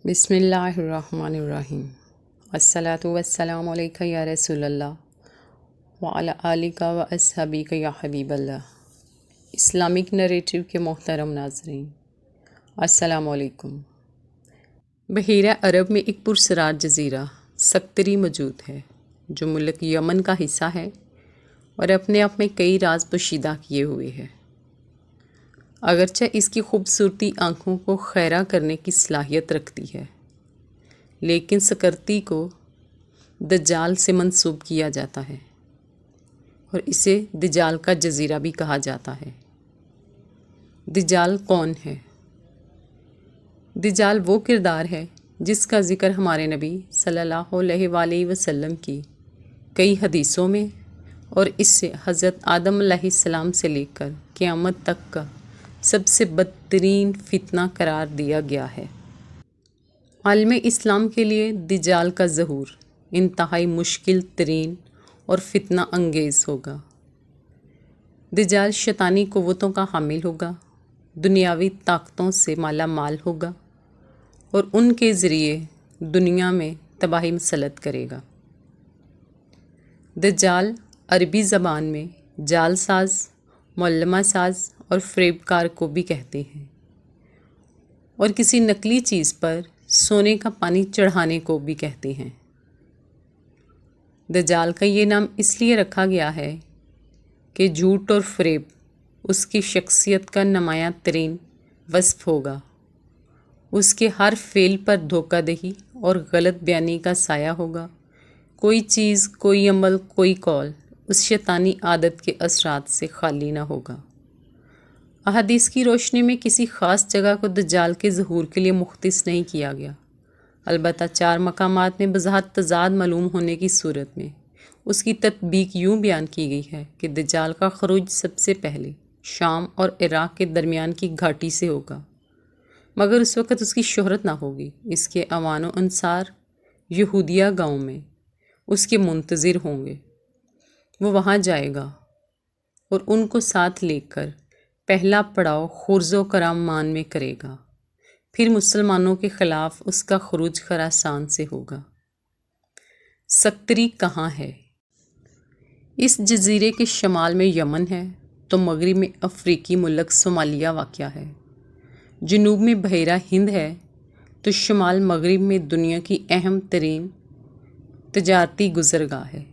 بسم اللہ الرحمن الرحیم الصلاۃ والسلام علیکہ یا رسول اللہ وعلی آلک و اصحابک یا حبیب اللہ۔ اسلامک نریٹو کے محترم ناظرین، السلام علیکم۔ بحیرہ عرب میں ایک پرسرار جزیرہ سکتری موجود ہے جو ملک یمن کا حصہ ہے اور اپنے آپ میں کئی راز پوشیدہ کیے ہوئے ہے۔ اگرچہ اس کی خوبصورتی آنکھوں کو خیرہ کرنے کی صلاحیت رکھتی ہے، لیکن سکرتی کو دجال سے منسوب کیا جاتا ہے اور اسے دجال کا جزیرہ بھی کہا جاتا ہے۔ دجال کون ہے؟ دجال وہ کردار ہے جس کا ذکر ہمارے نبی صلی اللہ علیہ وآلہ وسلم کی کئی حدیثوں میں اور اس سے حضرت آدم علیہ السلام سے لے کر قیامت تک کا سب سے بدترین فتنہ قرار دیا گیا ہے۔ عالم اسلام کے لیے دجال کا ظہور انتہائی مشکل ترین اور فتنہ انگیز ہوگا۔ دجال شیطانی قوتوں کا حامل ہوگا، دنیاوی طاقتوں سے مالا مال ہوگا اور ان کے ذریعے دنیا میں تباہی مسلط کرے گا۔ دجال عربی زبان میں جال ساز، معلمہ ساز اور فریب کار کو بھی کہتے ہیں، اور کسی نقلی چیز پر سونے کا پانی چڑھانے کو بھی کہتے ہیں۔ دجال کا یہ نام اس لیے رکھا گیا ہے کہ جھوٹ اور فریب اس کی شخصیت کا نمایاں ترین وصف ہوگا۔ اس کے ہر فعل پر دھوکہ دہی اور غلط بیانی کا سایہ ہوگا۔ کوئی چیز، کوئی عمل، کوئی قول اس شیطانی عادت کے اثرات سے خالی نہ ہوگا۔ احادیث کی روشنی میں کسی خاص جگہ کو دجال کے ظہور کے لیے مختص نہیں کیا گیا، البتہ 4 مقامات میں بذات تضاد معلوم ہونے کی صورت میں اس کی تطبیق یوں بیان کی گئی ہے کہ دجال کا خروج سب سے پہلے شام اور عراق کے درمیان کی گھاٹی سے ہوگا، مگر اس وقت اس کی شہرت نہ ہوگی۔ اس کے اعوان و انصار یہودیہ گاؤں میں اس کے منتظر ہوں گے۔ وہ وہاں جائے گا اور ان کو ساتھ لے کر پہلا پڑاؤ خرز و کرمان میں کرے گا، پھر مسلمانوں کے خلاف اس کا خروج خراسان سے ہوگا۔ سکتری کہاں ہے؟ اس جزیرے کے شمال میں یمن ہے تو مغرب میں افریقی ملک صومالیہ واقع ہے، جنوب میں بحیرہ ہند ہے تو شمال مغرب میں دنیا کی اہم ترین تجارتی گزرگاہ ہے۔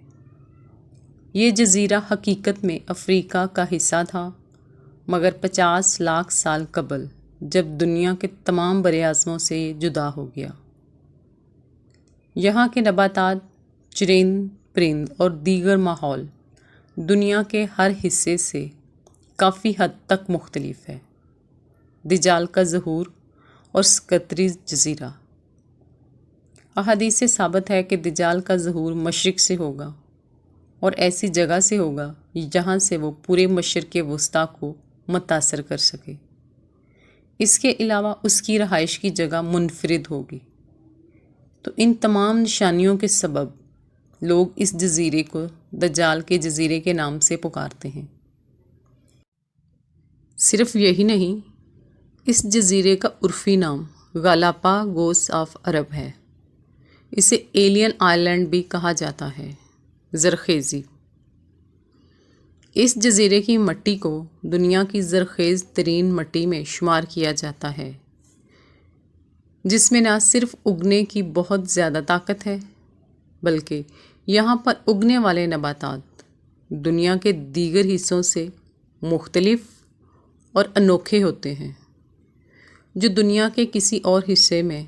یہ جزیرہ حقیقت میں افریقہ کا حصہ تھا، مگر 50 لاکھ سال قبل جب دنیا کے تمام براعظموں سے جدا ہو گیا۔ یہاں کے نباتات، چرند پرند اور دیگر ماحول دنیا کے ہر حصے سے کافی حد تک مختلف ہے۔ دجال کا ظہور اور سکتری جزیرہ۔ احادیث سے ثابت ہے کہ دجال کا ظہور مشرق سے ہوگا اور ایسی جگہ سے ہوگا جہاں سے وہ پورے مشرق وسطیٰ کو متاثر کر سکے۔ اس کے علاوہ اس کی رہائش کی جگہ منفرد ہوگی۔ تو ان تمام نشانیوں کے سبب لوگ اس جزیرے کو دجال کے جزیرے کے نام سے پکارتے ہیں۔ صرف یہی نہیں، اس جزیرے کا عرفی نام گالاپاگوس آف عرب ہے۔ اسے ایلین آئلینڈ بھی کہا جاتا ہے۔ زرخیزی۔ اس جزیرے کی مٹی کو دنیا کی زرخیز ترین مٹی میں شمار کیا جاتا ہے، جس میں نہ صرف اگنے کی بہت زیادہ طاقت ہے، بلکہ یہاں پر اگنے والے نباتات دنیا کے دیگر حصوں سے مختلف اور انوکھے ہوتے ہیں، جو دنیا کے کسی اور حصے میں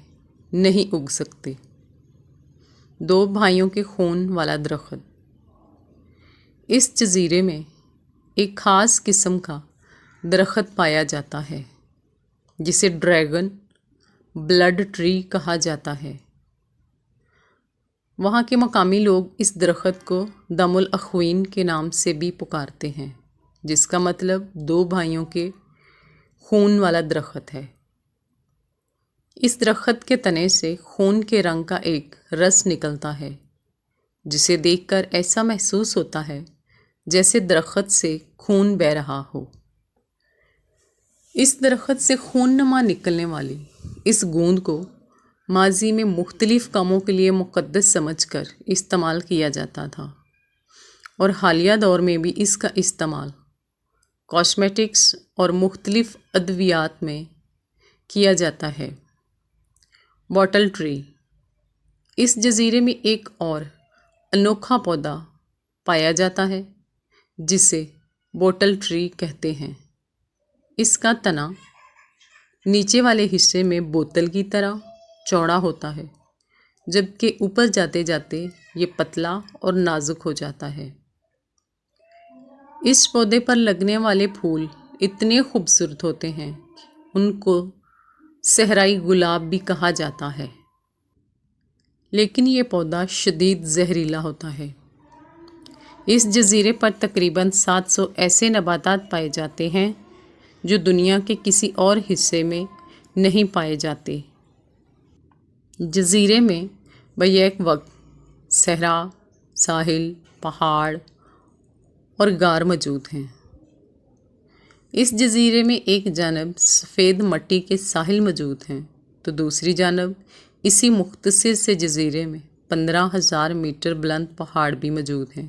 نہیں اگ سکتے۔ 2 بھائیوں کے خون والا درخت۔ اس جزیرے میں ایک خاص قسم کا درخت پایا جاتا ہے جسے ڈریگن بلڈ ٹری کہا جاتا ہے۔ وہاں کے مقامی لوگ اس درخت کو دم الاخوین کے نام سے بھی پکارتے ہیں، جس کا مطلب 2 بھائیوں کے خون والا درخت ہے۔ اس درخت کے تنے سے خون کے رنگ کا ایک رس نکلتا ہے، جسے دیکھ کر ایسا محسوس ہوتا ہے جیسے درخت سے خون بہہ رہا ہو۔ اس درخت سے خون نما نکلنے والی اس گوند کو ماضی میں مختلف کاموں کے لیے مقدس سمجھ کر استعمال کیا جاتا تھا، اور حالیہ دور میں بھی اس کا استعمال کاسمیٹکس اور مختلف ادویات میں کیا جاتا ہے۔ باٹل ٹری، اس جزیرے میں ایک اور انوکھا پودا پایا جاتا ہے جسے بوٹل ٹری کہتے ہیں۔ اس کا تنا نیچے والے حصے میں بوتل کی طرح چوڑا ہوتا ہے، جبکہ اوپر جاتے جاتے یہ پتلا اور نازک ہو جاتا ہے۔ اس پودے پر لگنے والے پھول اتنے خوبصورت ہوتے ہیں کہ ان کو صحرائی گلاب بھی کہا جاتا ہے، لیکن یہ پودا شدید زہریلا ہوتا ہے۔ اس جزیرے پر تقریباً 700 ایسے نباتات پائے جاتے ہیں جو دنیا کے کسی اور حصے میں نہیں پائے جاتے۔ جزیرے میں بیک وقت صحرا، ساحل، پہاڑ اور غار موجود ہیں۔ اس جزیرے میں ایک جانب سفید مٹی کے ساحل موجود ہیں تو دوسری جانب اسی مختصر سے جزیرے میں 15,000 میٹر بلند پہاڑ بھی موجود ہیں،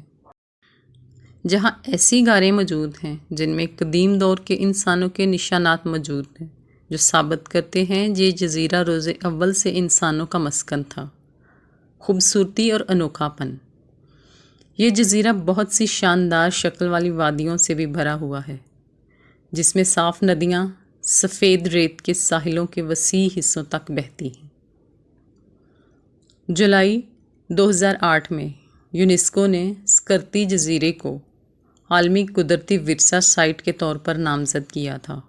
جہاں ایسی غاریں موجود ہیں جن میں قدیم دور کے انسانوں کے نشانات موجود ہیں، جو ثابت کرتے ہیں یہ جزیرہ روز اول سے انسانوں کا مسکن تھا۔ خوبصورتی اور انوکھا پن، یہ جزیرہ بہت سی شاندار شکل والی وادیوں سے بھی بھرا ہوا ہے، جس میں صاف ندیاں سفید ریت کے ساحلوں کے وسیع حصوں تک بہتی ہیں۔ جولائی 2008 میں یونیسکو نے سکرتی جزیرے کو عالمی قدرتی ورثہ سائٹ کے طور پر نامزد کیا تھا۔